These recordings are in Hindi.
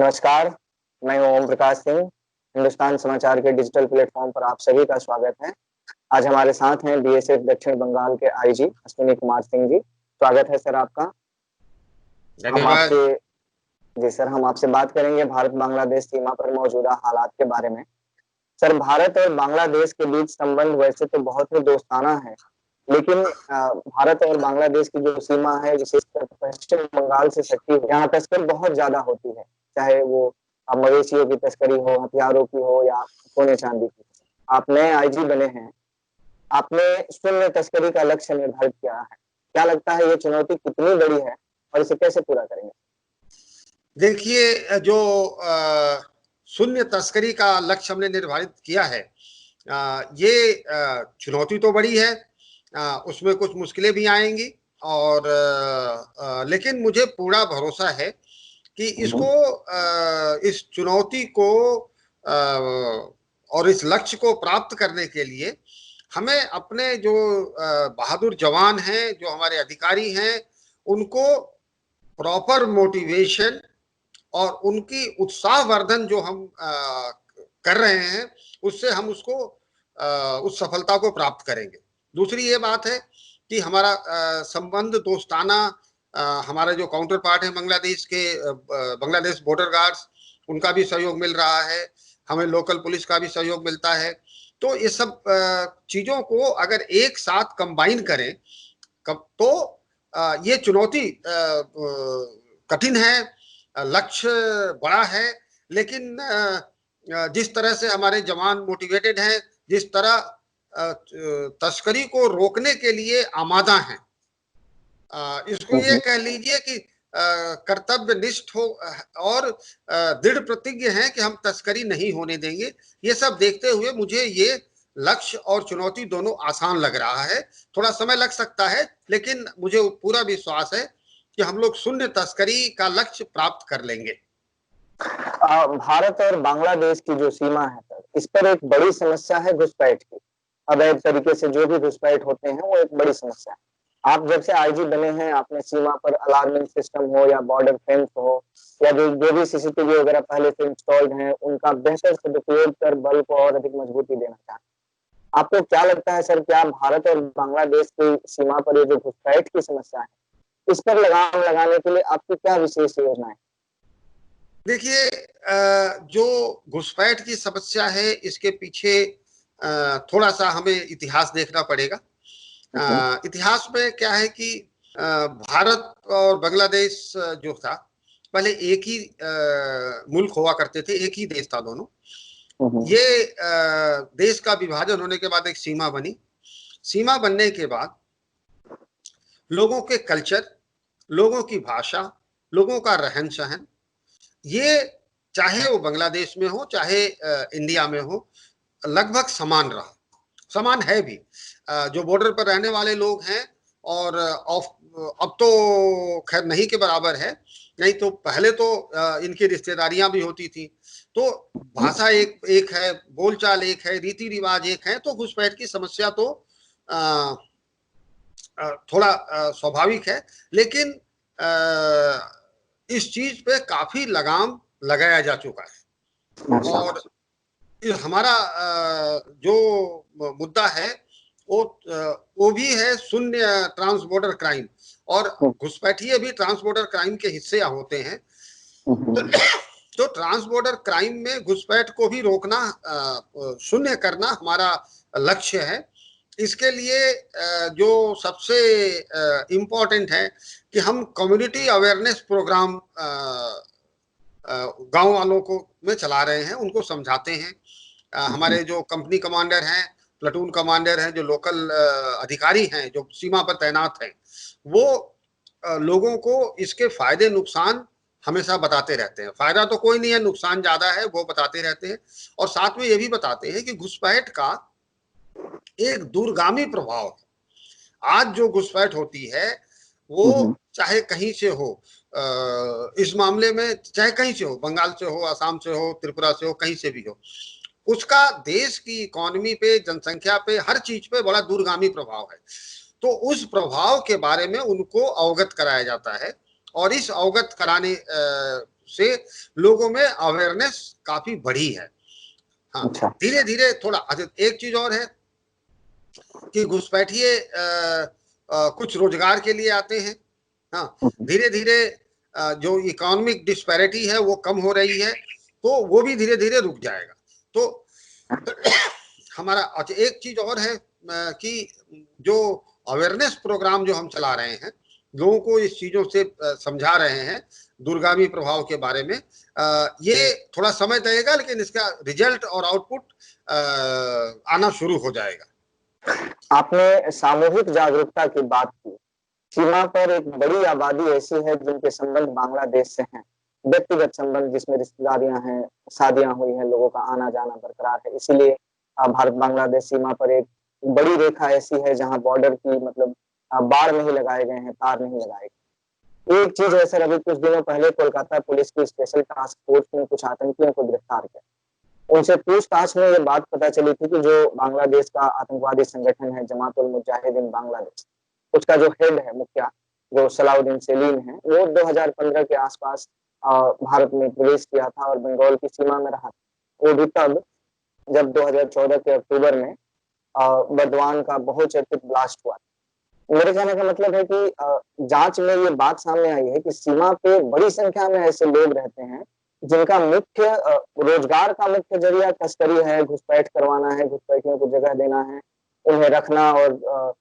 नमस्कार, मैं हूं ओम प्रकाश सिंह। हिंदुस्तान समाचार के डिजिटल प्लेटफॉर्म पर आप सभी का स्वागत है। आज हमारे साथ हैं बीएसएफ दक्षिण बंगाल के आईजी अश्विनी कुमार सिंह जी। स्वागत है सर आपका। हम धन्यवाद। आपसे जी सर, हम आपसे बात करेंगे भारत बांग्लादेश सीमा पर मौजूदा हालात के बारे में। सर, भारत और बांग्लादेश के बीच संबंध वैसे तो बहुत ही दोस्ताना है, लेकिन भारत और बांग्लादेश की जो सीमा है, विशेषकर पश्चिम बंगाल से सटी है, यहाँ तस्कर बहुत ज्यादा होती है, चाहे वो मवेशियों की तस्करी हो, हथियारों की हो या सोने चांदी की। आप नए आईजी बने हैं, आपने शून्य तस्करी का लक्ष्य निर्धारित किया है। क्या लगता है ये चुनौती कितनी बड़ी है और इसे कैसे पूरा करेंगे? देखिए, जो शून्य तस्करी का लक्ष्य हमने निर्धारित किया है, ये चुनौती तो बड़ी है। उसमें कुछ मुश्किलें भी आएंगी और लेकिन मुझे पूरा भरोसा है कि इस चुनौती को और इस लक्ष्य को प्राप्त करने के लिए हमें अपने जो बहादुर जवान हैं, जो हमारे अधिकारी हैं, उनको प्रॉपर मोटिवेशन और उनकी उत्साहवर्धन जो हम कर रहे हैं, उससे हम उस सफलता को प्राप्त करेंगे। दूसरी ये बात है कि हमारा संबंध दोस्ताना, हमारा जो काउंटर पार्ट है बांग्लादेश के, बांग्लादेश बॉर्डर गार्ड्स, उनका भी सहयोग मिल रहा है, हमें लोकल पुलिस का भी सहयोग मिलता है। तो ये सब चीजों को अगर एक साथ कंबाइन करें तो ये चुनौती कठिन है, लक्ष्य बड़ा है, लेकिन जिस तरह से हमारे जवान मोटिवेटेड हैं, जिस तरह तस्करी को रोकने के लिए आमादा हैं, इसको ये कह लीजिए कि कर्तव्यनिष्ठ हो और दृढ़ प्रतिज्ञ हैं कि हम तस्करी नहीं होने देंगे। ये सब देखते हुए मुझे ये लक्ष्य और चुनौती दोनों आसान लग रहा है। थोड़ा समय लग सकता है, लेकिन मुझे पूरा विश्वास है कि हम लोग शून्य तस्करी का लक्ष्य प्राप्त कर लेंगे। भारत और बांग्लादेश की जो सीमा है सर, इस पर एक बड़ी समस्या है घुसपैठ की। अवैध तरीके से जो भी घुसपैठ होते हैं वो एक बड़ी समस्या है। आप जब से आईजी बने हैं, आपने सीमा पर अलार्मिंग सिस्टम हो या बॉर्डर फेंस हो या जो भी सीसीटीवी वगैरह पहले से इंस्टॉल्ड हैं, उनका बेहतर सदुपयोग कर बल को और अधिक मजबूती देना चाहते हैं। आपको क्या लगता है सर, क्या भारत और बांग्लादेश की सीमा पर ये जो घुसपैठ की समस्या है, इस पर लगाम लगाने के लिए आपकी क्या विशेष योजना है? देखिए, जो घुसपैठ की समस्या है, इसके पीछे थोड़ा सा हमें इतिहास देखना पड़ेगा। इतिहास में क्या है कि भारत और बांग्लादेश जो था, पहले एक ही मुल्क हुआ करते थे, एक ही देश था दोनों। ये देश का विभाजन होने के बाद एक सीमा बनी। सीमा बनने के बाद लोगों के कल्चर, लोगों की भाषा, लोगों का रहन सहन, ये चाहे वो बांग्लादेश में हो चाहे इंडिया में हो, लगभग समान रहा, समान है भी। जो बॉर्डर पर रहने वाले लोग हैं, और अब तो खैर नहीं के बराबर है, नहीं तो पहले तो इनकी रिश्तेदारियां भी होती थी। तो भाषा एक है, बोलचाल एक है, रीति रिवाज एक है, तो घुसपैठ की समस्या तो थोड़ा स्वाभाविक है। लेकिन इस चीज पे काफी लगाम लगाया जा चुका है। और हमारा जो मुद्दा है वो भी है शून्य ट्रांस बॉर्डर क्राइम, और घुसपैठिए भी ट्रांस बॉर्डर क्राइम के हिस्से होते हैं। तो ट्रांस बॉर्डर क्राइम में घुसपैठ को भी रोकना, शून्य करना हमारा लक्ष्य है। इसके लिए जो सबसे इम्पोर्टेंट है कि हम कम्युनिटी अवेयरनेस प्रोग्राम गांव वालों को में चला रहे हैं, उनको समझाते हैं। हमारे जो कंपनी कमांडर हैं, प्लाटून कमांडर हैं, जो लोकल अधिकारी हैं जो सीमा पर तैनात हैं, वो लोगों को इसके फायदे नुकसान हमेशा बताते रहते हैं। फायदा तो कोई नहीं है, नुकसान ज्यादा है, वो बताते रहते हैं। और साथ में ये भी बताते हैं कि घुसपैठ का एक दूरगामी प्रभाव है। आज जो घुसपैठ होती है वो चाहे कहीं से हो, इस मामले में चाहे कहीं से हो, बंगाल से हो, असम से हो, त्रिपुरा से हो, कहीं से भी हो, उसका देश की इकोनॉमी पे, जनसंख्या पे, हर चीज पे बड़ा दूरगामी प्रभाव है। तो उस प्रभाव के बारे में उनको अवगत कराया जाता है, और इस अवगत कराने से लोगों में अवेयरनेस काफी बढ़ी है। हाँ, अच्छा। धीरे धीरे थोड़ा। अच्छा, एक चीज और है कि घुसपैठिए कुछ रोजगार के लिए आते हैं। हाँ, धीरे धीरे जो इकोनॉमिक डिस्पैरिटी है वो कम हो रही है, तो वो भी धीरे धीरे रुक जाएगा। तो हमारा अच्छा एक चीज और है कि जो अवेयरनेस प्रोग्राम जो हम चला रहे हैं, लोगों को इस चीजों से समझा रहे हैं दूरगामी प्रभाव के बारे में, ये थोड़ा समय लगेगा, लेकिन इसका रिजल्ट और आउटपुट आना शुरू हो जाएगा। आपने सामूहिक जागरूकता की बात की। सीमा पर एक बड़ी आबादी ऐसी है जिनके संबंध बांग्लादेश से हैं, व्यक्तिगत संबंध जिसमें रिश्तेदारियां हैं, शादियां हुई हैं, लोगों का आना जाना बरकरार है। इसीलिए भारत बांग्लादेश सीमा पर एक बड़ी रेखा ऐसी है जहां बॉर्डर की मतलब बाड़ नहीं लगाए गए हैं, तार नहीं लगाए गए। एक चीज है सर, अभी कुछ दिनों पहले कोलकाता पुलिस की स्पेशल टास्क फोर्स ने कुछ आतंकियों को गिरफ्तार किया। उनसे पूछताछ में ये बात पता चली थी कि जो बांग्लादेश का आतंकवादी संगठन है जमात उल मुजाहिदीन बांग्लादेश, उसका जो हेड है, मुखिया, जो सलाउद्दीन सेलीम है, वो 2015 के आसपास भारत में प्रवेश किया था और बंगाल की सीमा में रहा था। वो भी तब जब 2014 के अक्टूबर में बर्दवान का बहुचर्चित ब्लास्ट हुआ। मेरे कहने का मतलब है कि जांच में ये बात सामने आई है कि सीमा पे बड़ी संख्या में ऐसे लोग रहते हैं जिनका मुख्य रोजगार का मुख्य जरिया तस्करी है, घुसपैठ करवाना है, घुसपैठियों को जगह देना है, उन्हें रखना और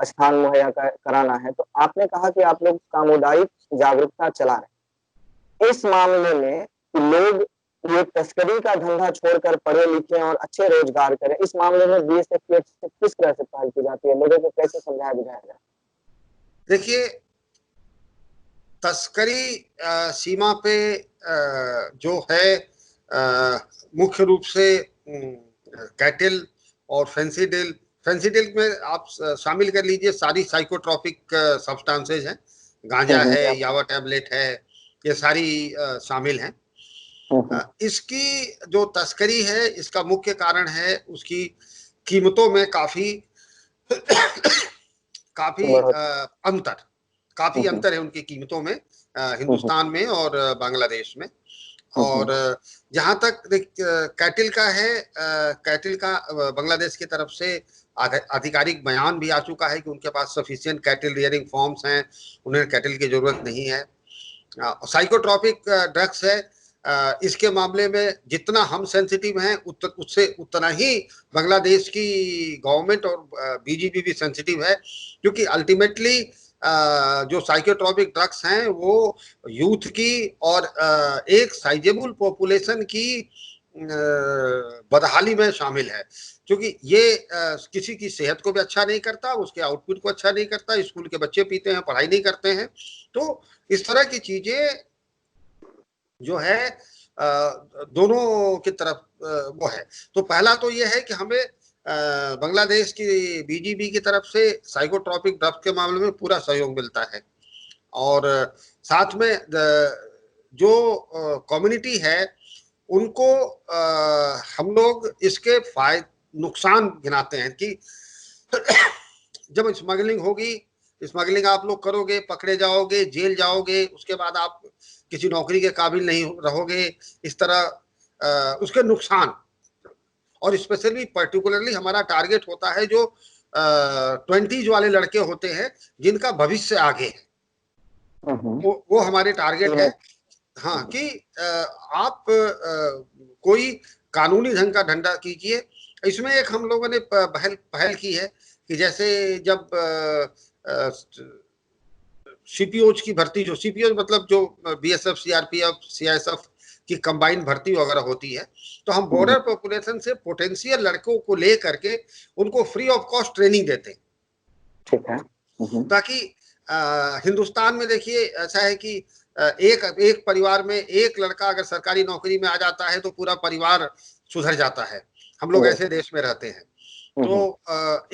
स्थान मुहैया कराना है। तो आपने कहा कि आप लोग सामुदायिक जागरूकता चला रहे इस मामले में कि लोग ये तस्करी का धंधा छोड़कर पढ़े लिखे और अच्छे रोजगार करें। इस मामले में बीएसएफ की से किस तरह से पहल की जाती है, लोगों को कैसे समझाया बुझाया जाए? देखिए, तस्करी सीमा पे जो है मुख्य रूप से कैटल और फेंसिडिल में आप शामिल कर लीजिए सारी साइकोट्रॉपिक सब्सटेंसेज हैं, गांजा है, यावा टैबलेट है, ये सारी शामिल हैं। इसकी जो तस्करी है, इसका मुख्य कारण है उसकी कीमतों में काफी अंतर है उनकी कीमतों में, हिंदुस्तान में और बांग्लादेश में। और जहां तक कैटिल का है, कैटिल का बांग्लादेश की तरफ से आधिकारिक बयान भी आ चुका है कि उनके पास सफिशिएंट कैटिल रियरिंग फॉर्म्स हैं, उन्हें कैटिल की जरूरत नहीं है। साइकोट्रॉपिक ड्रग्स है, इसके मामले में जितना हम सेंसिटिव हैं उससे उतना ही बांग्लादेश की गवर्नमेंट और बीजीपी भी सेंसिटिव है, क्योंकि अल्टीमेटली जो साइकोट्रॉपिक ड्रग्स हैं वो यूथ की और एक साइजेबल पॉपुलेशन की बदहाली में शामिल है, क्योंकि ये किसी की सेहत को भी अच्छा नहीं करता, उसके आउटपुट को अच्छा नहीं करता, स्कूल के बच्चे पीते हैं, पढ़ाई नहीं करते हैं। तो इस तरह की चीजें जो है दोनों की तरफ वो है। तो पहला तो ये है कि हमें बांग्लादेश की बीजीपी की तरफ से साइकोट्रॉपिक ड्रग्स के मामले में पूरा सहयोग मिलता है, और साथ में जो कम्युनिटी है उनको हम लोग इसके नुकसान गिनाते हैं कि जब स्मगलिंग होगी, स्मगलिंग आप लोग करोगे, पकड़े जाओगे, जेल जाओगे, उसके बाद आप किसी नौकरी के काबिल नहीं रहोगे, इस तरह उसके नुकसान। और स्पेशली पर्टिकुलरली हमारा टारगेट होता है जो 20s वाले लड़के होते हैं जिनका भविष्य आगे है, वो हमारे टारगेट है। हाँ, कि आप कोई कानूनी ढंग का धंधा कीजिए। इसमें एक हम लोगों ने पहल की है कि जैसे जब सीपीओज की भर्ती, जो सीपीओ मतलब जो बीएसएफ, सीआरपीएफ, सीआईएसएफ की कंबाइंड भर्ती वगैरह होती है, तो हम बॉर्डर पॉपुलेशन से पोटेंशियल लड़कों को ले करके उनको फ्री ऑफ कॉस्ट ट्रेनिंग देते हैं। ठीक है। ताकि हिंदुस्तान में देखिए ऐसा है कि एक परिवार में एक लड़का अगर सरकारी नौकरी में आ जाता है तो पूरा परिवार सुधर जाता है। हम लोग ऐसे देश में रहते हैं। तो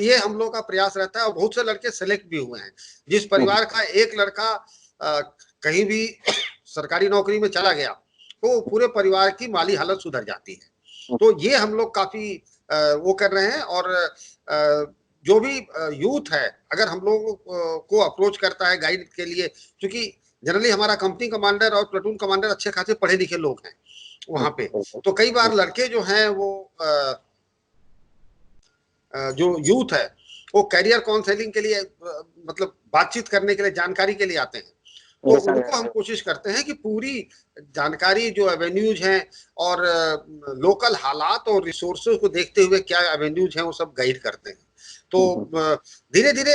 ये हम लोग का प्रयास रहता है, और बहुत से लड़के सेलेक्ट भी हुए हैं। जिस परिवार का एक लड़का कहीं भी सरकारी नौकरी में चला गया तो पूरे परिवार की माली हालत सुधर जाती है। तो ये हम लोग काफी वो कर रहे हैं। और जो भी यूथ है, अगर हम लोगों को अप्रोच करता है गाइड के लिए, क्योंकि जनरली हमारा कंपनी कमांडर और प्लेटून कमांडर अच्छे खासे पढ़े लिखे लोग हैं वहां पे। तो कई बार लड़के जो हैं वो जो यूथ है वो कैरियर काउंसलिंग के लिए मतलब बातचीत करने के लिए, जानकारी के लिए आते हैं। तो उनको हम कोशिश करते हैं कि पूरी जानकारी जो एवेन्यूज हैं और लोकल हालात और रिसोर्सेज को देखते हुए क्या एवेन्यूज हैं वो सब गाइड करते हैं। तो धीरे धीरे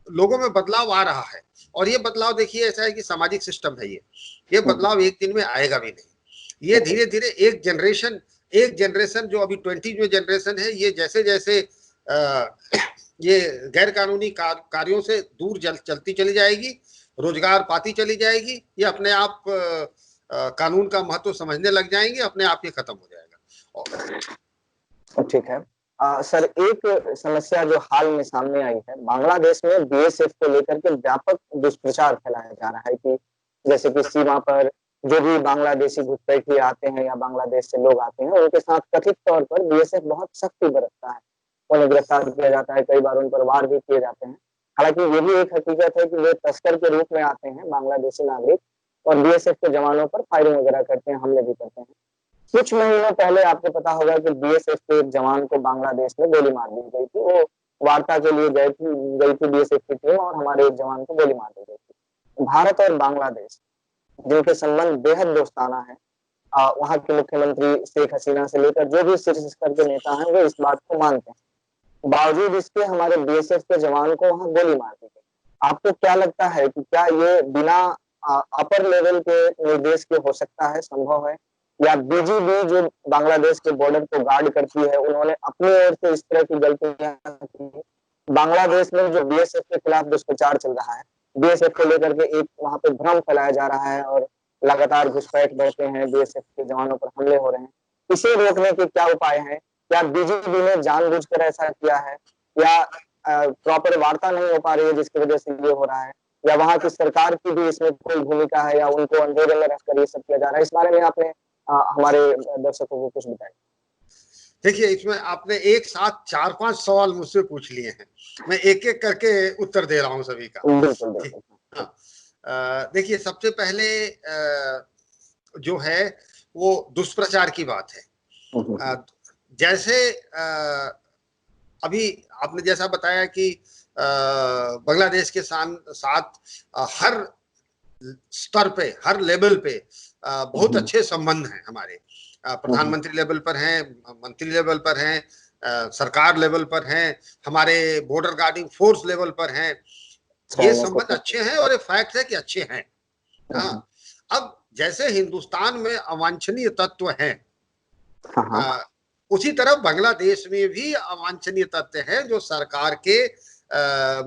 लोगों में बदलाव आ रहा है, और ये बदलाव देखिए ऐसा है कि सामाजिक सिस्टम है, ये बदलाव एक दिन में आएगा भी नहीं। ये धीरे धीरे एक जनरेशन जो अभी 20 में जनरेशन है, ये जैसे जैसे ये गैर कानूनी कार्यों से दूर चलती चली जाएगी, रोजगार पाती चली जाएगी, ये अपने आप कानून का महत्व समझने लग जाएंगे, अपने आप ये खत्म हो जाएगा। ठीक है सर, एक समस्या जो हाल में सामने आई है, बांग्लादेश में बीएसएफ को लेकर के व्यापक दुष्प्रचार फैलाया जा रहा है कि जैसे कि सीमा पर जो भी बांग्लादेशी घुसपैठी आते हैं या बांग्लादेश से लोग आते हैं, उनके साथ कथित तौर पर बीएसएफ बहुत सख्ती बरतता है, उन्हें गिरफ्तार किया जाता है, कई बार उन पर वार भी किए जाते हैं। हालांकि ये भी एक हकीकत है कि वे तस्कर के रूप में आते हैं बांग्लादेशी नागरिक, और बीएसएफ के जवानों पर फायरिंग वगैरह करते हैं, हमले भी करते हैं। कुछ महीनों पहले आपको पता होगा कि बीएसएफ के एक जवान को बांग्लादेश में गोली मार दी गई थी। वो वार्ता के लिए गई थी बीएसएफ की टीम, और हमारे एक जवान को गोली मार दी गई थी। भारत और बांग्लादेश जिनके संबंध बेहद दोस्ताना है, वहां के मुख्यमंत्री शेख हसीना से लेकर जो भी शीर्ष स्तर के नेता हैं, वो इस बात को मानते हैं। बावजूद इसके हमारे बीएसएफ के जवान को वहां गोली मार दी गई। आपको क्या लगता है कि क्या ये बिना अपर लेवल के निर्देश के हो सकता है, संभव है, या बीजीबी जो बांग्लादेश के बॉर्डर को गार्ड करती है, उन्होंने अपनी ओर से इस तरह की गलतियां की? बांग्लादेश में जो बीएसएफ के खिलाफ दुष्प्रचार चल रहा है, बीएसएफ को लेकर के एक वहां पे भ्रम फैलाया जा रहा है, और लगातार घुसपैठ बढ़ते हैं, बीएसएफ के जवानों पर हमले हो रहे हैं, इसे रोकने के क्या उपाय हैं? क्या बीजेपी ने जानबूझकर ऐसा किया है, या प्रॉपर वार्ता नहीं हो पा रही है जिसकी वजह से ये हो रहा है, या वहां की सरकार की भी इसमें कोई भूमिका है, या उनको अंधेरे में रखकर ये सब किया जा रहा है? इस बारे में आपने हमारे दर्शकों को कुछ बताएं। देखिए, इसमें आपने एक साथ 4-5 सवाल मुझसे पूछ लिए हैं, मैं एक एक करके उत्तर दे रहा हूं सभी का। देखिए, सबसे पहले जो है वो दुष्प्रचार की बात है। जैसे अभी आपने जैसा बताया कि बांग्लादेश के साथ हर स्तर पे, हर लेवल पे बहुत अच्छे संबंध हैं हमारे। प्रधानमंत्री लेवल पर हैं, मंत्री लेवल पर हैं, सरकार लेवल पर हैं, हमारे बॉर्डर गार्डिंग फोर्स लेवल पर हैं। ये संबंध अच्छे हैं, और ये फैक्ट है कि अच्छे हैं। अब जैसे हिंदुस्तान में अवांछनीय तत्व हैं, उसी तरह बांग्लादेश में भी अवांछनीय तत्व हैं जो सरकार के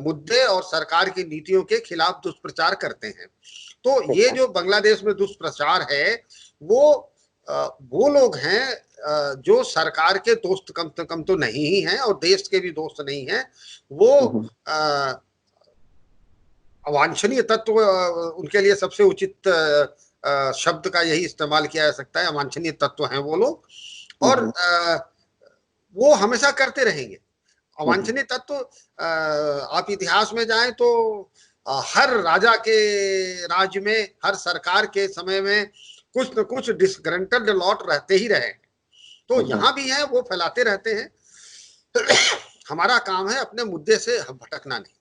मुद्दे और सरकार की नीतियों के खिलाफ दुष्प्रचार करते हैं। तो ये जो बांग्लादेश में दुष्प्रचार है, वो लोग हैं जो सरकार के दोस्त कम तो नहीं ही हैं, और देश के भी दोस्त नहीं हैं। वो अवांछनीय तत्व, उनके लिए सबसे उचित शब्द का यही इस्तेमाल किया जा सकता है, अवांछनीय तत्व हैं वो लोग, और वो हमेशा करते रहेंगे। अवांछनीय तत्व, आप इतिहास में जाएं तो हर राजा के राज्य में, हर सरकार के समय में कुछ न कुछ डिसग्रंटेड लॉट रहते ही रहे। तो यहाँ भी है, वो फैलाते रहते हैं। हमारा काम है अपने मुद्दे से भटकना नहीं।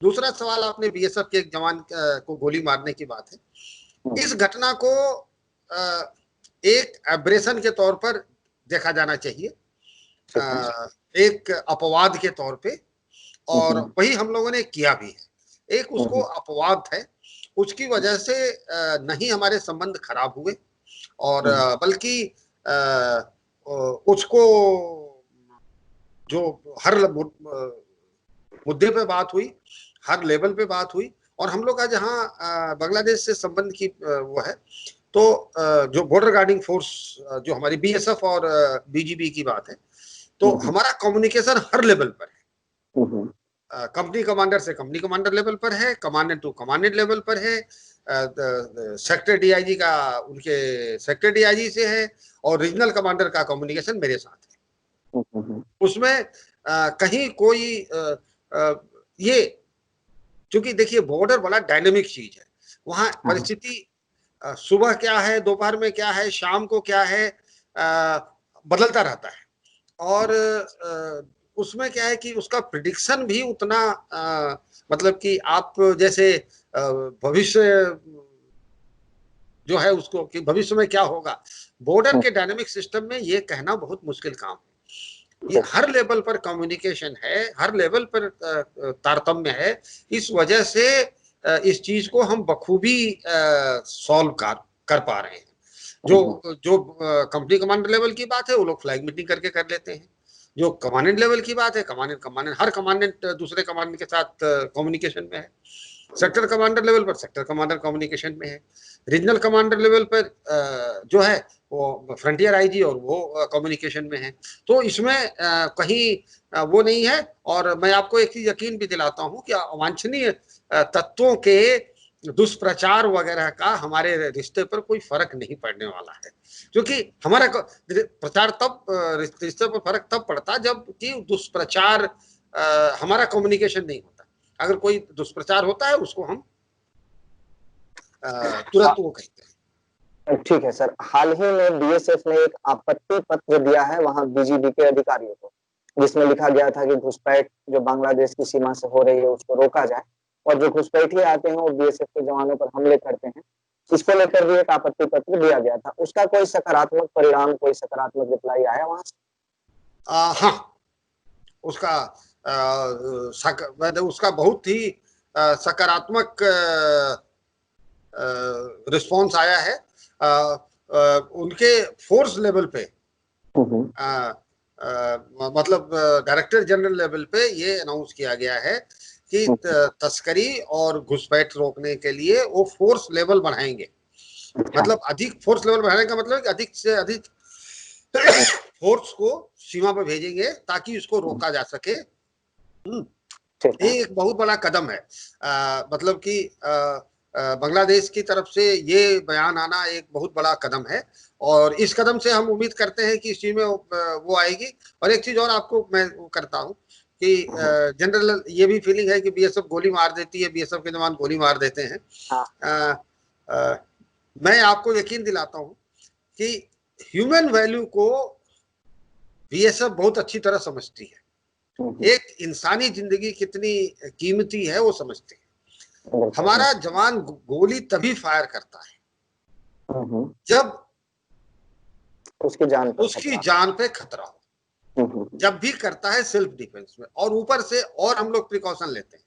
दूसरा सवाल, आपने बीएसएफ के एक जवान को गोली मारने की बात है। इस घटना को एक एब्रेशन के तौर पर देखा जाना चाहिए, एक अपवाद के तौर पे, और वही हम लोगों ने किया भी है। एक उसको अपवाद है, उसकी वजह से नहीं हमारे संबंध खराब हुए, और बल्कि उसको जो हर मुद्दे पे बात हुई, हर लेवल पे बात हुई, और हम लोग का जहाँ बांग्लादेश से संबंध की वो है, तो जो बॉर्डर गार्डिंग फोर्स जो हमारी बीएसएफ और बीजीबी की बात है, तो हमारा कम्युनिकेशन हर लेवल पर है। कंपनी कमांडर से कंपनी कमांडर लेवल पर है, कमांडेंट टू कमांडेंट लेवल पर है, सेक्टर डीआईजी का उनके सेक्टर डीआईजी से है, और रीजनल कमांडर का कम्युनिकेशन मेरे साथ है। उसमें कहीं कोई ये क्योंकि देखिए बॉर्डर बड़ा डायनेमिक चीज है, वहां परिस्थिति सुबह क्या है, दोपहर में क्या है, शाम को क्या है, बदलता रहता है। और उसमें क्या है कि उसका प्रिडिक्शन भी उतना मतलब कि आप जैसे भविष्य जो है उसको कि भविष्य में क्या होगा, बॉर्डर के डायनेमिक सिस्टम में ये कहना बहुत मुश्किल काम है। ये हर लेवल पर कम्युनिकेशन है, हर लेवल पर तारतम्य है। इस वजह से इस चीज को हम बखूबी सॉल्व कर पा रहे हैं। जो कंपनी कमांडर लेवल की बात है वो लोग फ्लैग मीटिंग करके कर लेते हैं। जो कमांडेंट लेवल की बात है, कमांडेंट हर कमांडेंट दूसरे कमांडेंट के साथ कम्युनिकेशन में है। सेक्टर कमांडर लेवल पर सेक्टर कमांडर कम्युनिकेशन में है। रीजनल कमांडर लेवल पर जो है वो फ्रंटियर आईजी और वो कम्युनिकेशन में है। तो इसमें कहीं वो नहीं है। और मैं आपको एक चीज यकीन भी दिलाता हूं कि अवांछनीय तत्वों के दुष्प्रचार वगैरह का हमारे रिश्ते पर कोई फर्क नहीं पड़ने वाला है, क्योंकि हमारा प्रचार तब रिश्ते पर फर्क तब पड़ता जब कि दुष्प्रचार हमारा कम्युनिकेशन नहीं होता। अगर कोई दुष्प्रचार होता है उसको हम तुरंत वो कहते हैं। ठीक है सर, हाल ही में बीएसएफ ने एक आपत्ति पत्र दिया है वहां बीजीबी के अधिकारियों को, जिसमें लिखा गया था कि घुसपैठ जो बांग्लादेश की सीमा से हो रही है उसको रोका जाए, और जो घुसपैठिए आते हैं वो बीएसएफ के जवानों पर हमले करते हैं। इसको लेकर भी एक आपत्ति पत्र दिया गया था। उसका कोई सकारात्मक परिणाम, कोई सकारात्मक रिप्लाई आया वहां से? हाँ, उसका उसका बहुत ही सकारात्मक रिस्पॉन्स आया है। उनके फोर्स लेवल पे मतलब डायरेक्टर जनरल लेवल पे ये अनाउंस किया गया है कि तस्करी और घुसपैठ रोकने के लिए वो फोर्स लेवल बढ़ाएंगे। मतलब अधिक फोर्स लेवल बढ़ाने का मतलब अधिक से अधिक फोर्स को सीमा पर भेजेंगे ताकि इसको रोका जा सके। ये एक बहुत बड़ा कदम है। मतलब कि बांग्लादेश की तरफ से ये बयान आना एक बहुत बड़ा कदम है, और इस कदम से हम उम्मीद करते हैं कि इस चीज में वो आएगी। और एक चीज और आपको मैं करता हूँ कि जनरल ये भी फीलिंग है कि बीएसएफ गोली मार देती है, बीएसएफ के जवान गोली मार देते हैं। मैं आपको यकीन दिलाता हूँ कि ह्यूमन वैल्यू को बीएसएफ बहुत अच्छी तरह समझती है। एक इंसानी जिंदगी कितनी कीमती है वो समझते हैं। हमारा जवान गोली तभी फायर करता है जब उसकी जान पे खतरा हो। जब भी करता है सेल्फ डिफेंस में, और ऊपर से और हम लोग प्रिकॉशन लेते हैं।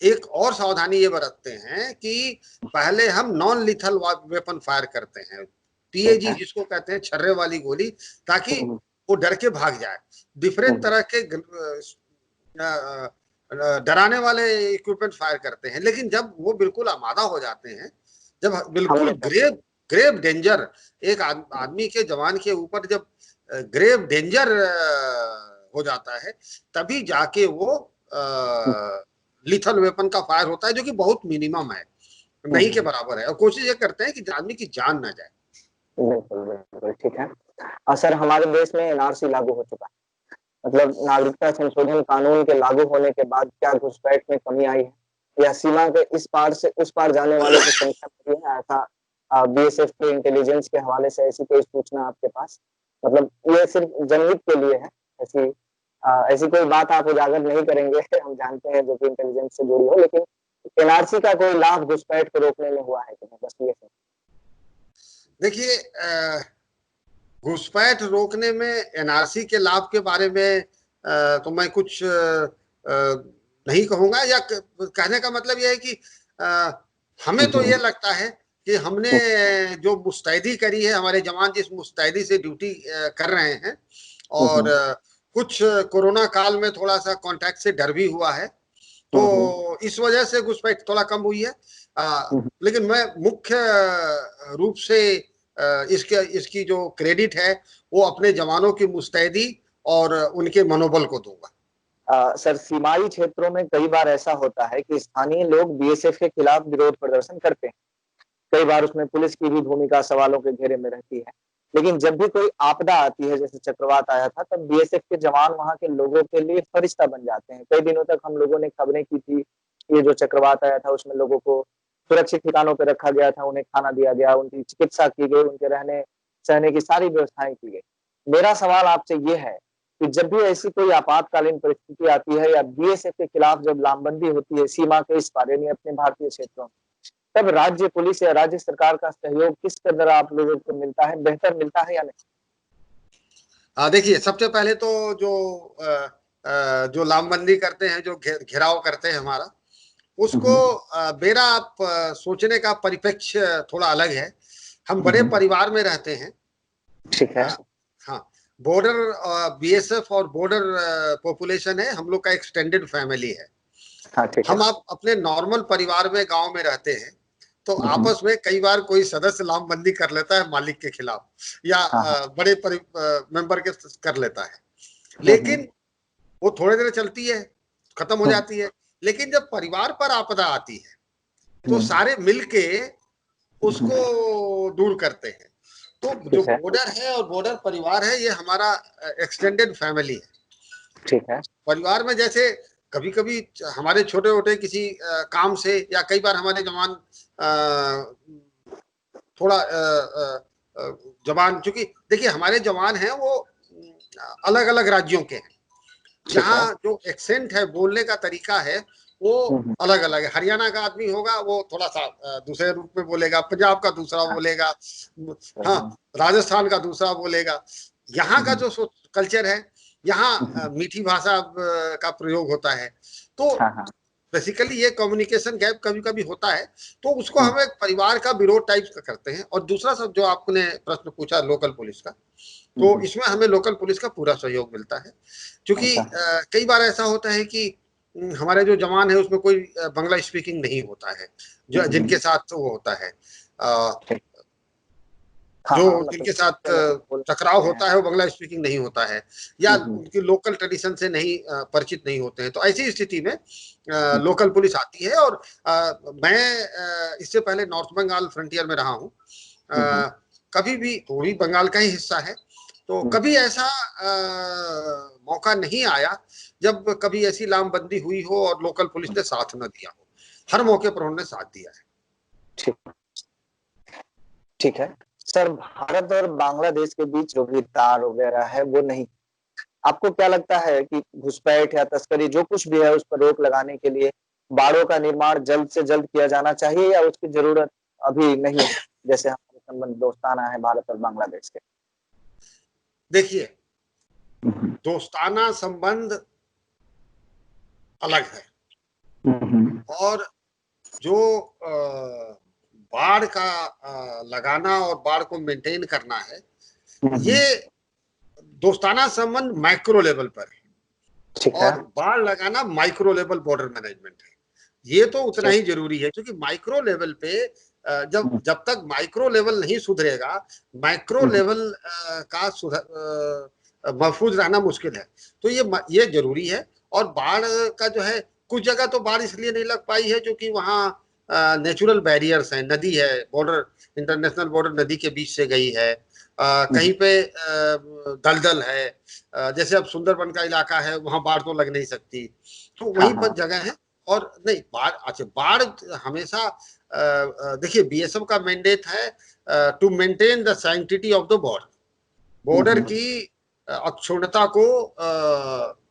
एक और सावधानी ये बरतते हैं कि पहले हम नॉन लिथल वेपन फायर करते हैं, पीएजी जिसको कहते हैं, छर्रे वाली गोली, ताकि वो डर के भाग जाए। डिफरेंट तरह के डराने वाले इक्विपमेंट फायर करते हैं, लेकिन जब वो बिल्कुल आमादा हो जाते हैं, जब बिल्कुल ग्रेव डेंजर एक आदमी के जवान के ऊपर जब ग्रेव डेंजर हो जाता है, तभी जाके वो लिथल वेपन का फायर होता है, जो कि बहुत मिनिमम है, नहीं के बराबर है। और कोशिश ये करते हैं कि आदमी की जान ना जाए। बिल्कुल बिल्कुल, ठीक है। सर, हमारे देश में एनआरसी लागू हो चुका है, मतलब नागरिकता संशोधन कानून के लागू होने के बाद क्या घुसपैठ में कमी आई है, या सीमा के इस पार से उस पार जाने वालों की संख्या बढ़ी है? ऐसा बीएसएफ के इंटेलिजेंस के हवाले से ऐसी कोई सूचना आपके पास? मतलब ये सिर्फ जनहित के लिए है, ऐसी कोई बात आप उजागर नहीं करेंगे, हम जानते हैं, जो कि इंटेलिजेंस से जुड़ी हो, लेकिन एनआरसी का कोई लाभ घुसपैठ को रोकने में हुआ है कि नहीं? बस ये है। देखिए, घुसपैठ रोकने में एनआरसी के लाभ के बारे में तो मैं कुछ नहीं कहूंगा, या कहने का मतलब यह है कि हमें तो ये लगता है कि हमने जो मुस्तैदी करी है, हमारे जवान जिस मुस्तैदी से ड्यूटी कर रहे हैं, और कुछ कोरोना काल में थोड़ा सा कांटेक्ट से डर भी हुआ है, तो इस वजह से घुसपैठ थोड़ा कम हुई है। लेकिन मैं मुख्य रूप से इसकी जो क्रेडिट है वो अपने जवानों की मुस्तैदी और उनके मनोबल को दूंगा। सर, सीमाई क्षेत्रों में कई बार ऐसा होता है कि स्थानीय लोग बीएसएफ के खिलाफ विरोध प्रदर्शन करते हैं। कई बार उसमें पुलिस की भी भूमिका सवालों के घेरे में रहती है, लेकिन जब भी कोई आपदा आती है, जैसे चक्रवात आया था, तब बीएसएफ के जवान वहां के लोगों के लिए फरिश्ता बन जाते हैं। कई दिनों तक हम लोगों ने खबरें की थी ये जो चक्रवात आया था उसमें लोगों को सुरक्षित ठिकानों पर रखा गया था, उन्हें खाना दिया गया, उनकी चिकित्सा की गई, उनके रहने सहने की सारी व्यवस्थाएं की गई। मेरा सवाल आपसे ये है कि जब भी ऐसी कोई आपातकालीन परिस्थिति आती है या बीएसएफ के खिलाफ जब लामबंदी होती है सीमा के इस पार यानी अपने भारतीय क्षेत्रों में, तब राज्य पुलिस या राज्य सरकार का सहयोग किस कदर आप लोगों को मिलता है, बेहतर मिलता है या नहीं? देखिए, सबसे पहले तो जो लामबंदी करते हैं, जो घेराव करते हैं हमारा, उसको मेरा सोचने का परिप्रेक्ष्य थोड़ा अलग है। हम बड़े परिवार में रहते हैं। ठीक है। हाँ, बॉर्डर बीएसएफ और बॉर्डर पॉपुलेशन है, हम लोग का एक्सटेंडेड फैमिली है। हाँ, ठीक है। हम आप अपने नॉर्मल परिवार में गांव में रहते हैं, तो आपस में कई बार कोई सदस्य लामबंदी कर लेता है मालिक के खिलाफ, या बड़े मेंबर के कर लेता है, लेकिन वो थोड़ी देर चलती है, खत्म हो जाती है। लेकिन जब परिवार पर आपदा आती है तो सारे मिलके उसको दूर करते हैं। तो जो बॉर्डर है और बॉर्डर परिवार है, ये हमारा एक्सटेंडेड फैमिली है। ठीक है। परिवार में जैसे कभी कभी हमारे छोटे छोटे किसी काम से, या कई बार हमारे जवान थोड़ा जवान, चूंकि देखिए हमारे जवान हैं वो अलग अलग राज्यों के हैं, यहाँ जो एक्सेंट है, बोलने का तरीका है, वो अलग अलग है। हरियाणा का आदमी होगा वो थोड़ा सा दूसरे रूप में बोलेगा, पंजाब का दूसरा बोलेगा, हाँ, राजस्थान का दूसरा बोलेगा। यहाँ का जो कल्चर है, यहाँ मीठी भाषा का प्रयोग होता है। तो बेसिकली ये कम्युनिकेशन गैप कभी कभी होता है, तो उसको हम एक परिवार का विरोध टाइप का करते हैं। और दूसरा सब जो आपने प्रश्न पूछा लोकल पुलिस का, तो इसमें हमें लोकल पुलिस का पूरा सहयोग मिलता है, क्योंकि कई बार ऐसा होता है कि हमारे जो जवान है उसमें कोई बंगला स्पीकिंग नहीं होता है, जो जिनके साथ वो होता है, जो जिनके साथ टकराव होता है वो बंगला स्पीकिंग नहीं होता है, या उनकी लोकल ट्रेडिशन से नहीं परिचित नहीं होते हैं। तो ऐसी स्थिति में लोकल पुलिस आती है। और मैं इससे पहले नॉर्थ बंगाल फ्रंटियर में रहा हूँ, कभी भी, वो भी बंगाल का ही हिस्सा है, तो कभी ऐसा मौका नहीं आया जब कभी ऐसी लामबंदी हुई हो और लोकल पुलिस ने साथ न दिया हो। हर मौके पर उन्होंने साथ दिया है। ठीक है सर, भारत और बांग्लादेश के बीच जो भी तार वगैरह है वो नहीं, आपको क्या लगता है कि घुसपैठ या तस्करी जो कुछ भी है उस पर रोक लगाने के लिए बाड़ों का निर्माण जल्द से जल्द किया जाना चाहिए, या उसकी जरूरत अभी नहीं है, जैसे हमारे संबंध दोस्ताना है भारत और बांग्लादेश के? देखिए, दोस्ताना संबंध अलग है, और जो बाढ़ का लगाना और बाढ़ को मेंटेन करना है, ये दोस्ताना संबंध माइक्रो लेवल पर है, और बाढ़ लगाना माइक्रो लेवल बॉर्डर मैनेजमेंट है। ये तो उतना ही जरूरी है, क्योंकि माइक्रो लेवल पे जब तक माइक्रो लेवल नहीं सुधरेगा, माइक्रो लेवल का महफूज रहना मुश्किल है। तो ये जरूरी है। और बाढ़ का जो है, कुछ जगह तो बाढ़ इसलिए नहीं लग पाई है क्योंकि वहाँ नेचुरल बैरियर्स हैं, नदी है, बॉर्डर, इंटरनेशनल बॉर्डर नदी के बीच से गई है, कहीं पे दलदल है, जैसे अब सुंदरबन का इलाका है, वहां बाढ़ तो लग नहीं सकती, तो वहीं पर जगह है। और नहीं, बाढ़, अच्छा, बाढ़ हमेशा, देखिए बीएसएफ का मैंडेट है to maintain the sanctity of the border, border की अक्षुण्णता को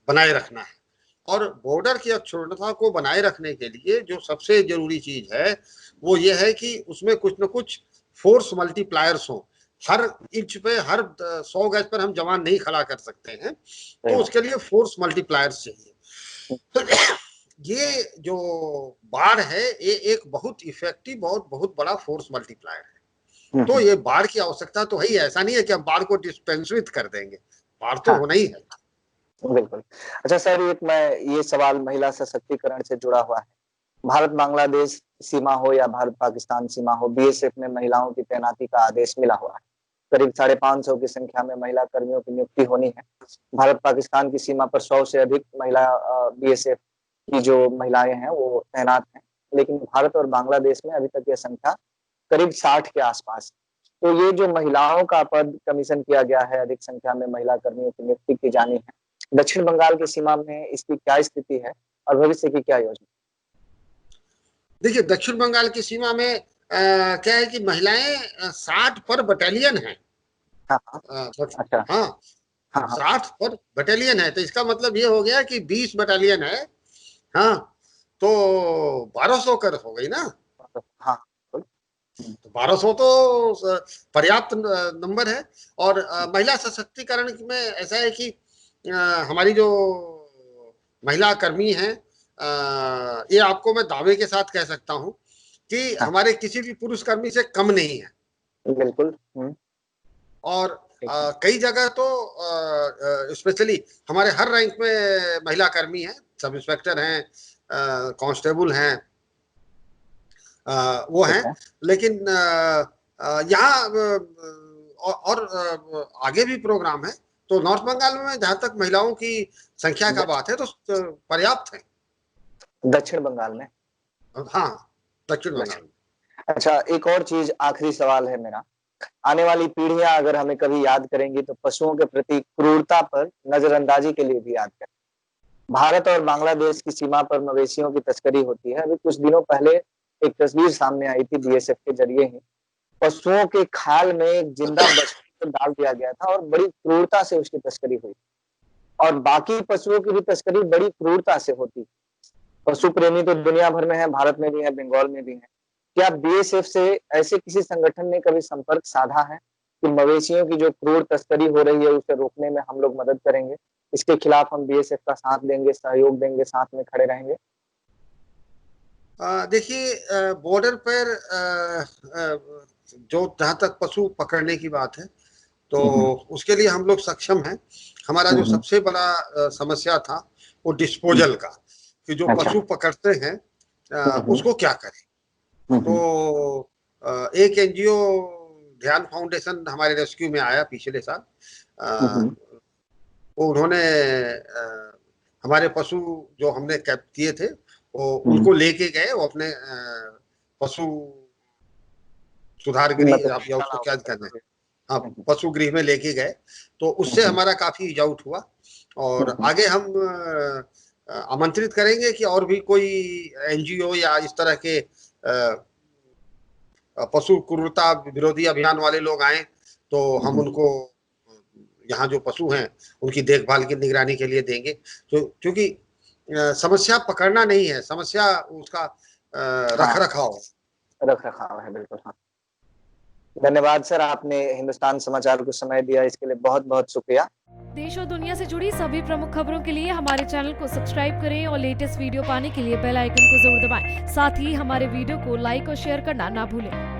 बनाए रखना है। और बॉर्डर की अक्षुण्णता को बनाए रखने के लिए जो सबसे जरूरी चीज है वो ये है कि उसमें कुछ न कुछ फोर्स मल्टीप्लायर्स हो। हर इंच पे, हर 100 गज पर हम जवान नहीं खड़ा कर सकते हैं, तो उसके लिए फोर्स मल्टीप्लायर्स चाहिए। ये जो बाढ़ है, ये एक बहुत इफेक्टिव और बहुत बड़ा फोर्स मल्टीप्लायर है। तो ये बाढ़ की आवश्यकता तो है ही, ऐसा नहीं है कि हम बाढ़ को डिस्पेंसित कर देंगे, बाढ़ तो होना ही है। बिल्कुल। अच्छा सर, एक मैं ये सवाल महिला सशक्तिकरण से जुड़ा हुआ है। भारत बांग्लादेश सीमा हो या भारत पाकिस्तान सीमा हो, बीएसएफ में महिलाओं की तैनाती का आदेश मिला हुआ है। करीब 550 की संख्या में महिला कर्मियों की नियुक्ति होनी है। भारत पाकिस्तान की सीमा पर 100 से अधिक महिला बीएसएफ की जो महिलाएं हैं वो तैनात हैं, लेकिन भारत और बांग्लादेश में अभी तक यह संख्या करीब 60 के आसपास। तो ये जो महिलाओं का पद कमीशन किया गया है, अधिक संख्या में महिला कर्मियों की नियुक्ति की जानी है, दक्षिण बंगाल की सीमा में इसकी क्या स्थिति है और भविष्य की क्या योजना? देखिए दक्षिण बंगाल की सीमा में क्या है कि महिलाएं 60 पर बटालियन है। हाँ, हाँ। अच्छा। हाँ, हाँ, हाँ। 60 पर बटालियन है, तो इसका मतलब ये हो गया कि 20 बटालियन है। हाँ, तो 1200 कर हो गई ना। हाँ, बिल्कुल। तो 1200 तो पर्याप्त नंबर है। और महिला सशक्तिकरण में ऐसा है कि हमारी जो महिला कर्मी हैं, ये आपको मैं दावे के साथ कह सकता हूं कि हाँ, हमारे किसी भी पुरुष कर्मी से कम नहीं है। बिल्कुल। और ठीक है। कई जगह तो स्पेशली हमारे हर रैंक में महिला कर्मी हैं, सब इंस्पेक्टर हैं, कांस्टेबल हैं, वो ठीक हैं। है। लेकिन यहाँ और आगे भी प्रोग्राम है। तो नॉर्थ बंगाल में जहां तक महिलाओं की संख्या का बात है तो पर्याप्त है। दक्षिण बंगाल में। हाँ, दक्षिण बंगाल दक्षिण। में। अच्छा, एक और चीज, आखिरी सवाल है मेरा। आने वाली पीढ़ियां अगर हमें कभी याद करेंगी तो पशुओं के प्रति क्रूरता पर नजरअंदाजी के लिए भी याद करें। भारत और बांग्लादेश की सीमा पर मवेशियों की तस्करी होती है। अभी कुछ दिनों पहले एक तस्वीर सामने आई थी बीएसएफ के जरिए ही। पशुओं के खाल में एक जिंदा बछड़े को डाल दिया गया था और बड़ी क्रूरता से उसकी तस्करी हुई। और बाकी पशुओं की भी तस्करी बड़ी क्रूरता से होती। पशु प्रेमी तो दुनिया भर में है, भारत में भी है, बंगाल में भी है। क्या बीएसएफ से ऐसे किसी संगठन ने कभी संपर्क साधा है कि मवेशियों की जो क्रूर तस्करी हो रही है उसे रोकने में हम लोग मदद करेंगे, इसके खिलाफ हम बीएसएफ का साथ देंगे, सहयोग देंगे, साथ में खड़े रहेंगे? देखिए बॉर्डर पर जो जहां तक पशु पकड़ने की बात है तो उसके लिए हम लोग सक्षम हैं। हमारा जो सबसे बड़ा समस्या था वो डिस्पोजल का, कि जो अच्छा। पशु पकड़ते हैं उसको क्या करें। तो एक एनजीओ ध्यान फाउंडेशन हमारे रेस्क्यू में आया पिछले साल। वो उन्होंने हमारे पशु जो हमने कैद किए थे वो उनको लेके गए, वो अपने पशु सुधार गृह, आप या उसको क्या कहना है, हाँ, पशु गृह में लेके गए। तो उससे हमारा काफी ईजाउट हुआ। और आगे हम आमंत्रित करेंगे कि और भी कोई एनजीओ या इस तरह के पशु क्रूरता विरोधी अभियान वाले लोग आए तो हम उनको यहाँ जो पशु हैं उनकी देखभाल की निगरानी के लिए देंगे। तो क्योंकि समस्या पकड़ना नहीं है, समस्या उसका रख रखाव है। बिल्कुल। हाँ, धन्यवाद सर, आपने हिंदुस्तान समाचार को समय दिया, इसके लिए बहुत बहुत शुक्रिया। देश और दुनिया से जुड़ी सभी प्रमुख खबरों के लिए हमारे चैनल को सब्सक्राइब करें और लेटेस्ट वीडियो पाने के लिए बेल आइकन को जरूर दबाएं। साथ ही हमारे वीडियो को लाइक और शेयर करना ना भूलें।